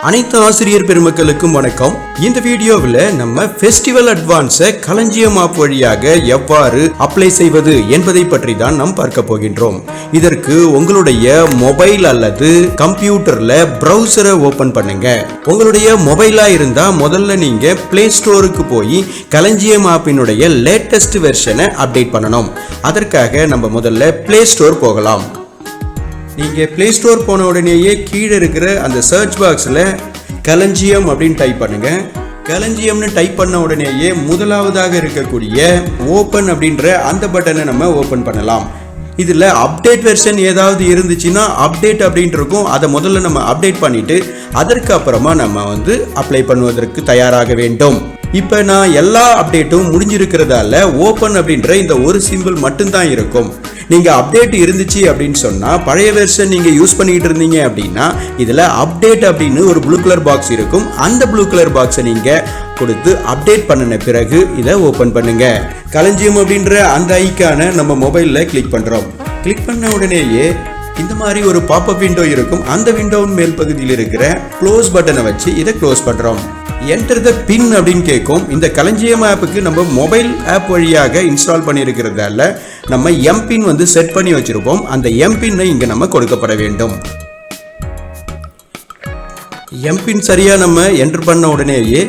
அனைத்து ஆசிரியர் பெருமக்களுக்கும் வணக்கம். இந்த வீடியோவில் நம்ம ஃபெஸ்டிவல் அட்வான்ஸை களஞ்சியம் ஆப் வழியாக எவ்வாறு அப்ளை செய்வது என்பதை பற்றி தான் நாம் பார்க்க போகின்றோம். இதற்கு உங்களுடைய மொபைல் அல்லது கம்ப்யூட்டர்ல பிரவுசரை ஓபன் பண்ணுங்க. உங்களுடைய மொபைலா இருந்தா முதல்ல நீங்க பிளே ஸ்டோருக்கு போய் களஞ்சியம் ஆப்பினுடைய லேட்டஸ்ட் வெர்ஷனை அப்டேட் பண்ணணும். அதற்காக நம்ம முதல்ல பிளே ஸ்டோர் போகலாம். நீங்கள் ப்ளே ஸ்டோர் போன உடனேயே கீழே இருக்கிற அந்த சர்ச் பாக்ஸில் களஞ்சியம் அப்படின்னு டைப் பண்ணுங்கள். களஞ்சியம்னு டைப் பண்ண உடனேயே முதலாவதாக இருக்கக்கூடிய ஓப்பன் அப்படின்ற அந்த பட்டனை நம்ம ஓப்பன் பண்ணலாம். இதில் அப்டேட் வெர்ஷன் ஏதாவது இருந்துச்சுன்னா அப்டேட் அப்படின்ட்டு இருக்கும். அதை முதல்ல நம்ம அப்டேட் பண்ணிவிட்டு அதற்கு அப்புறமா நம்ம அப்ளை பண்ணுவதற்கு தயாராக வேண்டும். இப்போ நான் எல்லா அப்டேட்டும் முடிஞ்சிருக்கிறதால ஓப்பன் அப்படின்ற இந்த ஒரு சிம்பிள் மட்டும்தான் இருக்கும். நீங்கள் அப்டேட் இருந்துச்சு அப்படின்னு சொன்னால் பழைய வெர்ஷன் நீங்கள் யூஸ் பண்ணிக்கிட்டு இருந்தீங்க அப்படின்னா இதில் அப்டேட் அப்படின்னு ஒரு ப்ளூ கலர் பாக்ஸ் இருக்கும். அந்த ப்ளூ கலர் பாக்ஸை நீங்கள் கொடுத்து அப்டேட் பண்ணின பிறகு இதை ஓப்பன் பண்ணுங்க. களஞ்சியம் அப்படின்ற அந்த ஐக்கானை நம்ம மொபைலில் கிளிக் பண்ணுறோம். கிளிக் பண்ண உடனேயே இந்த மாதிரி ஒரு பாப்அப் விண்டோ இருக்கும். அந்த விண்டோவின் மேல் பகுதியில் இருக்கிற க்ளோஸ் பட்டனை வச்சு இதை க்ளோஸ் பண்ணுறோம். என்டர் த பின் அப்படின்னு கேட்கும். இந்த களஞ்சியம் ஆப்புக்கு நம்ம மொபைல் ஆப் வழியாக இன்ஸ்டால் பண்ணியிருக்கிறதால நம்ம எம்பின் செட் பண்ணி வச்சிருப்போம். அந்த எம்பின்னை இங்கே நம்ம கொடுக்கப்பட வேண்டும். எம்பின் சரியா நம்ம என்டர் பண்ண உடனேயே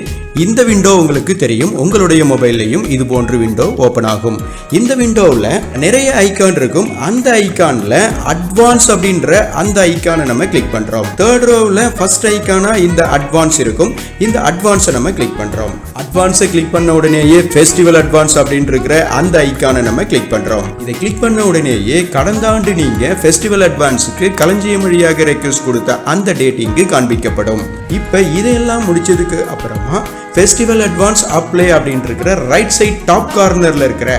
இந்த விண்டோ உங்களுக்கு தெரியும். உங்களுடைய மொபைல்லையும் இது போன்ற விண்டோ ஓப்பன் ஆகும். இந்த விண்டோவில் நிறைய ஐக்கான் இருக்கும். அந்த ஐக்கான்ல அட்வான்ஸ் அப்படின்ற அந்த ஐக்கானை நம்ம கிளிக் பண்றோம். தேர்ட் ரோவில் ஃபர்ஸ்ட் ஐக்கானா இந்த அட்வான்ஸ் இருக்கும். இந்த அட்வான்ஸை நம்ம கிளிக் பண்றோம். அட்வான்ஸை கிளிக் பண்ண உடனேயே ஃபெஸ்டிவல் அட்வான்ஸ் அப்படின்னு இருக்கிற அந்த ஐக்கானை நம்ம கிளிக் பண்றோம். இதை கிளிக் பண்ண உடனேயே கடந்த ஆண்டு நீங்க ஃபெஸ்டிவல் அட்வான்ஸுக்கு களஞ்சியம் வழியாக ரெக்வெஸ்ட் கொடுத்த அந்த டேட் இங்கு காண்பிக்கப்படும். இப்ப இதையெல்லாம் முடிச்சதுக்கு அப்புறமா ஃபெஸ்டிவல் அட்வான்ஸ் அப்ளை அப்படின்னு இருக்கிற ரைட் சைட் டாப் கார்னர்ல இருக்கிற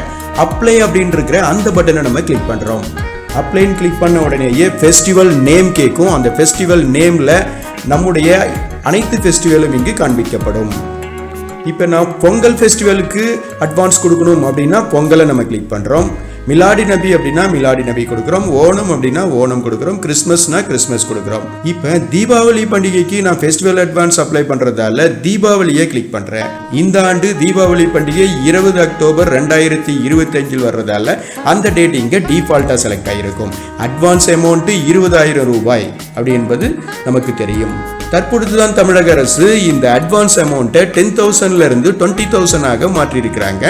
அப்ளை அப்படின்னு இருக்கிற அந்த பட்டனை நம்ம கிளிக் பண்றோம். அப்ளைன்னு கிளிக் பண்ண உடனேயே ஃபெஸ்டிவல் நேம் கேட்கும். அந்த ஃபெஸ்டிவல் நேம்ல நம்முடைய அனைத்து ஃபெஸ்டிவலும் இங்கு காண்பிக்கப்படும். இப்போ நான் பொங்கல் ஃபெஸ்டிவலுக்கு அட்வான்ஸ் கொடுக்கணும் அப்படின்னா பொங்கலை நம்ம கிளிக் பண்றோம். மிலாடி நபி அப்படின்னா மிலாடி நபி கொடுக்குறோம். ஓணம் அப்படின்னா ஓணம் கொடுக்குறோம். கிறிஸ்மஸ்னா கிறிஸ்மஸ் கொடுக்குறோம். இப்போ தீபாவளி பண்டிகைக்கு நான் ஃபெஸ்டிவல் அட்வான்ஸ் அப்ளை பண்றதால தீபாவளியை கிளிக் பண்றேன். இந்த ஆண்டு தீபாவளி பண்டிகை 20 அக்டோபர் 2025 வர்றதால அந்த டேட் இங்க டிஃபால்ட்டா செலக்ட் ஆகிருக்கும். அட்வான்ஸ் அமௌண்ட் 20,000 ரூபாய் அப்படி என்பது நமக்கு தெரியும். தற்பொழுதுதான் தமிழக அரசு இந்த அட்வான்ஸ் அமௌண்ட்டை 10,000ல இருந்து 20,000 மாற்றி இருக்கிறாங்க.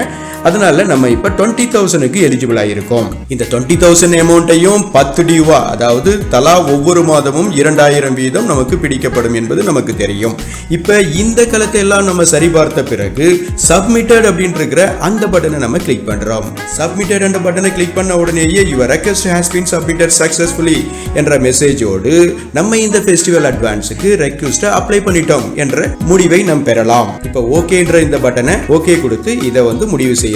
அதனால நம்ம இப்ப 20,000க்கு எலிஜிபிள் ஆயிருக்கோம். இந்த 20,000 அமௌண்ட்டையும் 10 டியூவா, அதாவது தலா ஒவ்வொரு மாதமும் 2,000 வீதம் நமக்கு பிடிக்கப்படும் என்பது நமக்கு தெரியும். இப்ப இந்த கலத்தை எல்லாம் நம்ம சரிபார்த்த பிறகு சப்மிட்டட் அப்படின்னு இருக்கிற அந்த பட்டனை நம்ம கிளிக் பண்றோம். சப்மிட்டட் என்ற பட்டனை கிளிக் பண்ண உடனேயே your request has been submitted successfully என்ற மெசேஜோடு நம்ம இந்த ஃபெஸ்டிவல் அட்வான்ஸுக்கு ரெக்வெஸ்ட் அப்ளை பண்ணிட்டோம் என்ற முடிவை நாம் பெறலாம். இப்ப ஓகேன்ற இந்த பட்டனை ஓகே கொடுத்து இதை முடிவு செய்யறோம்.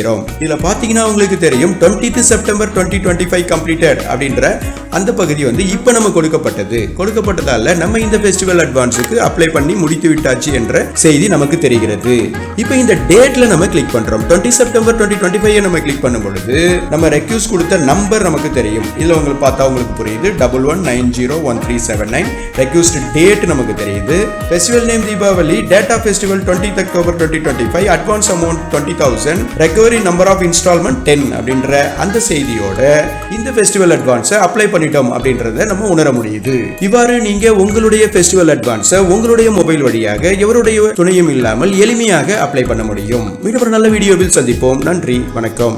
இதுல பாத்தீங்கன்னா உங்களுக்கு தெரியும் 20th செப்டம்பர் 2025 கம்ப்ளீட்டட் அப்படின்ற அந்த பகுதி இப்ப நம்ம கொடுக்கப்பட்டதால நம்ம இந்த ஃபெஸ்டிவல் அட்வான்ஸுக்கு அப்ளை பண்ணி முடித்து விட்டாச்சு என்ற செய்தி நமக்கு தெரிகிறது. இப்போ இந்த டேட்ல நம்ம கிளிக் பண்றோம். 20 செப்டம்பர் 2025 நம்ம கிளிக் பண்ணும் பொழுது நம்ம ரெக்வெஸ்ட் கொடுத்த நம்பர் நமக்கு தெரியும். இதுல உங்களுக்கு பார்த்தா உங்களுக்கு புரியுது 11901379. ரெக்வெஸ்ட் டேட் நமக்கு தெரியுது. Festival name Deepavali, date of festival 20th October 2025, advance amount 20,000, recovery number of instalment 10 அப்படின்ற அந்த செய்தியோட இந்த ஃபெஸ்டிவல் அட்வான்ஸை அப்ளை பண்ணிட்டோம் அப்படின்றத நம்ம உணர முடியுது. இவ்வாறு நீங்க உங்களுடைய ஃபெஸ்டிவல் அட்வான்ஸை உங்களுடைய மொபைல் வழியாக எவருடைய துணையும் இல்லாமல் எளிமையாக அப்ளை பண்ண முடியும். மீண்டும் ஒரு நல்ல வீடியோவில் சந்திப்போம். நன்றி, வணக்கம்.